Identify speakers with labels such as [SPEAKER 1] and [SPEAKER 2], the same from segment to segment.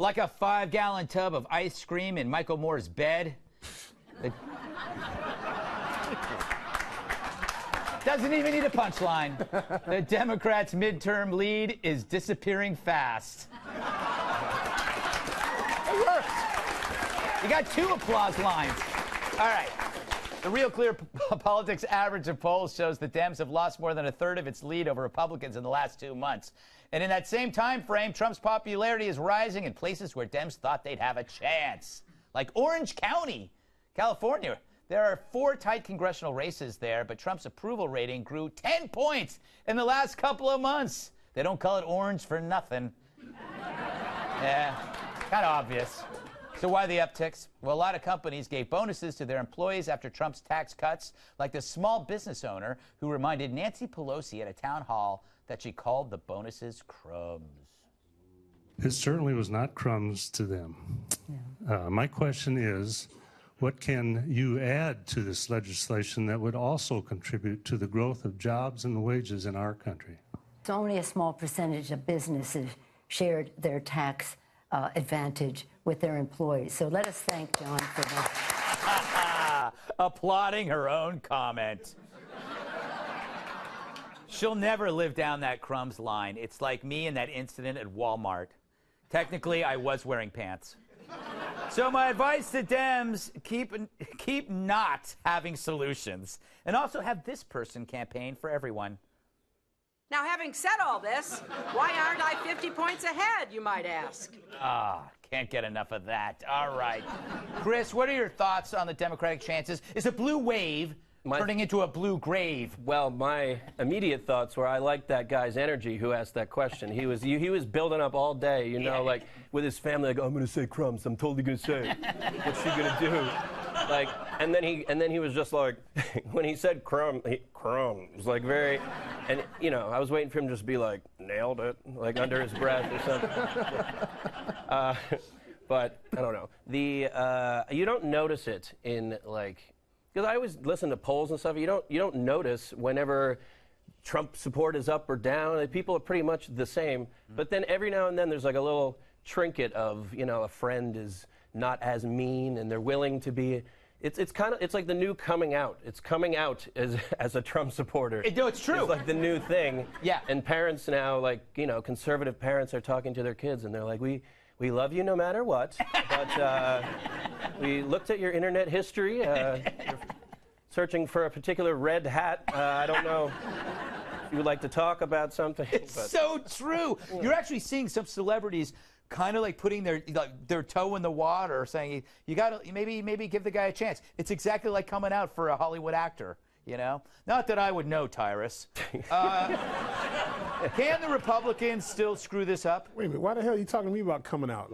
[SPEAKER 1] Like a 5-gallon tub of ice cream in Michael Moore's bed. It doesn't even need a punchline. The Democrats' midterm lead is disappearing fast. It worked. You got 2 applause lines. All right. The Real Clear Politics average of polls shows the Dems have lost more than a third of its lead over Republicans in the last 2 months. And in that same time frame, Trump's popularity is rising in places where Dems thought they'd have a chance. Like Orange County, California. There are 4 tight congressional races there, but Trump's approval rating grew 10 points in the last couple of months. They don't call it orange for nothing. Yeah, kind of obvious. So why the upticks? Well, a lot of companies gave bonuses to their employees after Trump's tax cuts, like the small business owner who reminded Nancy Pelosi at a town hall that she called the bonuses crumbs.
[SPEAKER 2] It certainly was not crumbs to them. Yeah. My question is, what can you add to this legislation that would also contribute to the growth of jobs and wages in our country?
[SPEAKER 3] It's only a small percentage of businesses shared their tax advantage with their employees. So let us thank John for that.
[SPEAKER 1] Applauding her own comment. She'll never live down that crumbs line. It's like me in that incident at Walmart. Technically, I was wearing pants. So my advice to Dems, keep not having solutions. And also have this person campaign for everyone.
[SPEAKER 4] Now, having said all this, why aren't I 50 points ahead, you might ask?
[SPEAKER 1] Can't get enough of that. All right. Chris, what are your thoughts on the Democratic chances? Is a blue wave turning into a blue grave?
[SPEAKER 5] Well, my immediate thoughts were I liked that guy's energy who asked that question. He was building up all day, you know, like with his family, like, oh, I'm going to say crumbs. I'm totally going to say it. What's she going to do? Like, and then he was just like, when he said crumbs, like very, and you know, I was waiting for him to just be like, nailed it, like under his breath or something. But I don't know. You don't notice it in like, because I always listen to polls and stuff. You don't notice whenever Trump support is up or down. People are pretty much the same. But then every now and then there's like a little trinket of, you know, a friend is not as mean and they're willing to be. It's like the new coming out. It's coming out as a Trump supporter.
[SPEAKER 1] It's true.
[SPEAKER 5] It's like the new thing.
[SPEAKER 1] Yeah.
[SPEAKER 5] And parents now, like, you know, conservative parents are talking to their kids and they're like, we love you no matter what, but we looked at your internet history. You're searching for a particular red hat. I don't know if you would like to talk about something.
[SPEAKER 1] It's so true. You're actually seeing some celebrities kind of like putting their toe in the water, saying you got to maybe give the guy a chance. It's exactly like coming out for a Hollywood actor, you know. Not that I would know, Tyrus. Can the Republicans still screw this up?
[SPEAKER 6] Wait a minute. Why the hell are you talking to me about coming out?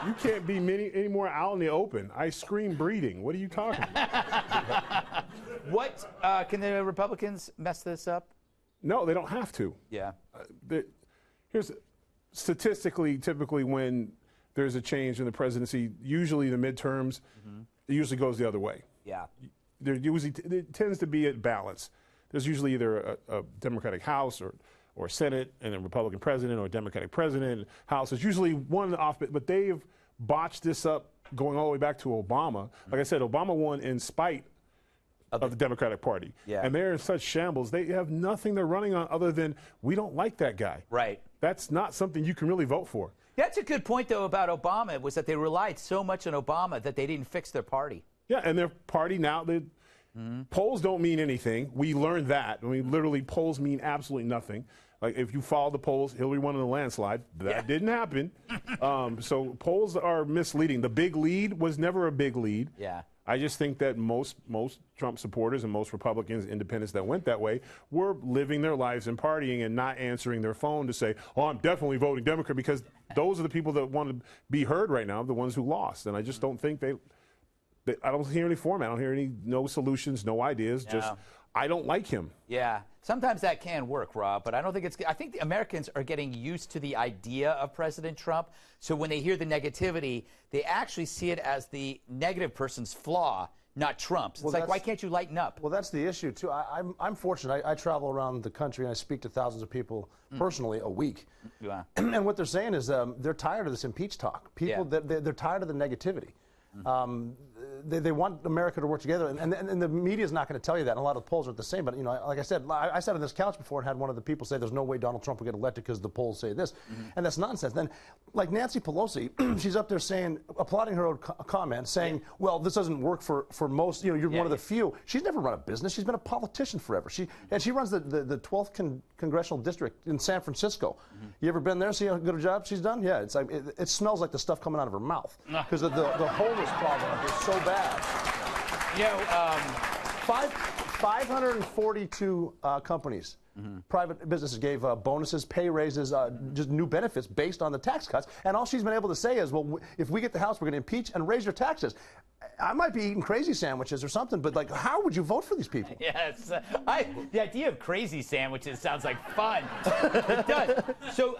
[SPEAKER 6] You can't be any more out in the open. I scream breeding. What are you talking about?
[SPEAKER 1] What can the Republicans mess this up?
[SPEAKER 6] No, they don't have to.
[SPEAKER 1] Yeah.
[SPEAKER 6] Here's statistically, typically when there's a change in the presidency, usually the midterms, it usually goes the other way.
[SPEAKER 1] Yeah.
[SPEAKER 6] It tends to be at balance. There's usually either a Democratic House or Senate and a Republican president, or a Democratic president, House. It's usually one off, but they've botched this up going all the way back to Obama. Like I said, Obama won in spite of the Democratic Party.
[SPEAKER 1] Yeah.
[SPEAKER 6] And they're in such shambles. They have nothing they're running on other than, we don't like that guy.
[SPEAKER 1] Right.
[SPEAKER 6] That's not something you can really vote for.
[SPEAKER 1] That's a good point, though, about Obama, was that they relied so much on Obama that they didn't fix their party.
[SPEAKER 6] Yeah, and their party now, polls don't mean anything. We learned that. I mean, literally, polls mean absolutely nothing. Like, if you follow the polls, Hillary won in a landslide. That didn't happen. So polls are misleading. The big lead was never a big lead.
[SPEAKER 1] Yeah.
[SPEAKER 6] I just think that most Trump supporters and most Republicans, independents that went that way, were living their lives and partying and not answering their phone to say, oh, I'm definitely voting Democrat, because those are the people that want to be heard right now, the ones who lost. And I just don't think I don't hear any format. I don't hear no solutions, no ideas.
[SPEAKER 1] No.
[SPEAKER 6] Just, I don't like him.
[SPEAKER 1] Yeah. Sometimes that can work, Rob, but I don't think I think the Americans are getting used to the idea of President Trump. So when they hear the negativity, they actually see it as the negative person's flaw, not Trump's. It's
[SPEAKER 7] Well,
[SPEAKER 1] like, why
[SPEAKER 7] that's-
[SPEAKER 1] can't you lighten up?
[SPEAKER 7] Well, that's the issue, too. I'm fortunate. I travel around the country, and I speak to thousands of people personally a week.
[SPEAKER 1] Yeah.
[SPEAKER 7] And what they're saying is they're tired of this impeach talk. People, they're tired of the negativity. They want America to work together, and the media is not going to tell you that. And a lot of the polls are the same. But, you know, like I said, I sat on this couch before and had one of the people say there's no way Donald Trump will get elected because the polls say this. And that's nonsense. Then, like Nancy Pelosi, she's up there saying, applauding her own comment, saying, well, this doesn't work for most, you know, you're one of the few. She's never run a business. She's been a politician forever. She runs the 12th congressional district in San Francisco. You ever been there, see how good a job she's done? Yeah, it's like, it smells like the stuff coming out of her mouth. Because the homeless problem is so bad.
[SPEAKER 1] You know,
[SPEAKER 7] 542 companies, private businesses gave bonuses, pay raises, just new benefits based on the tax cuts. And all she's been able to say is, well, if we get the House, we're going to impeach and raise your taxes. I might be eating crazy sandwiches or something, but like, how would you vote for these people?
[SPEAKER 1] Yes, the idea of crazy sandwiches sounds like fun. It does. So,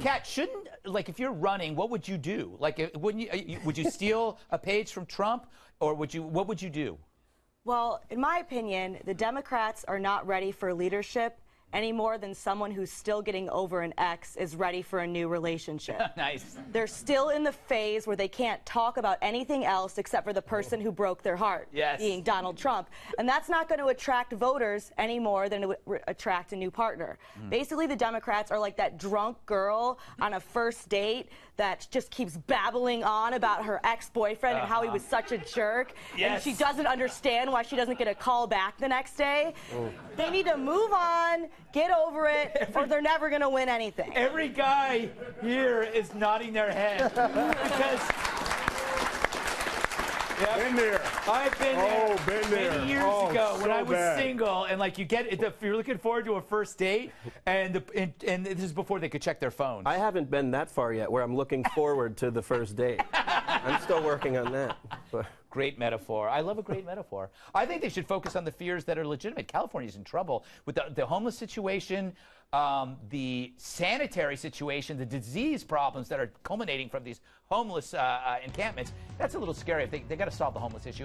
[SPEAKER 1] Kat, shouldn't, like, if you're running, what would you do? Like, wouldn't you? Would you steal a page from Trump, or would you? What would you do?
[SPEAKER 8] Well, in my opinion, the Democrats are not ready for leadership any more than someone who's still getting over an ex is ready for a new relationship.
[SPEAKER 1] Nice.
[SPEAKER 8] They're still in the phase where they can't talk about anything else except for the person who broke their heart, being Donald Trump. And that's not going to attract voters any more than it would attract a new partner. Basically, the Democrats are like that drunk girl on a first date that just keeps babbling on about her ex-boyfriend and how he was such a jerk. And she doesn't understand why she doesn't get a call back the next day. They need to move on, get over it, or they're never going to win anything.
[SPEAKER 1] Every guy here is nodding their head because
[SPEAKER 6] Been there.
[SPEAKER 1] I've been there.
[SPEAKER 6] Oh, been there.
[SPEAKER 1] Many years
[SPEAKER 6] Oh,
[SPEAKER 1] ago when
[SPEAKER 6] so
[SPEAKER 1] I was
[SPEAKER 6] bad.
[SPEAKER 1] single, and like if you're looking forward to a first date, and this is before they could check their phones.
[SPEAKER 5] I haven't been that far yet where I'm looking forward to the first date. I'm still working on that. But.
[SPEAKER 1] Great metaphor. I love a great metaphor. I think they should focus on the fears that are legitimate. California's in trouble with the homeless situation, the sanitary situation, the disease problems that are culminating from these homeless encampments. That's a little scary. They got to solve the homeless issue.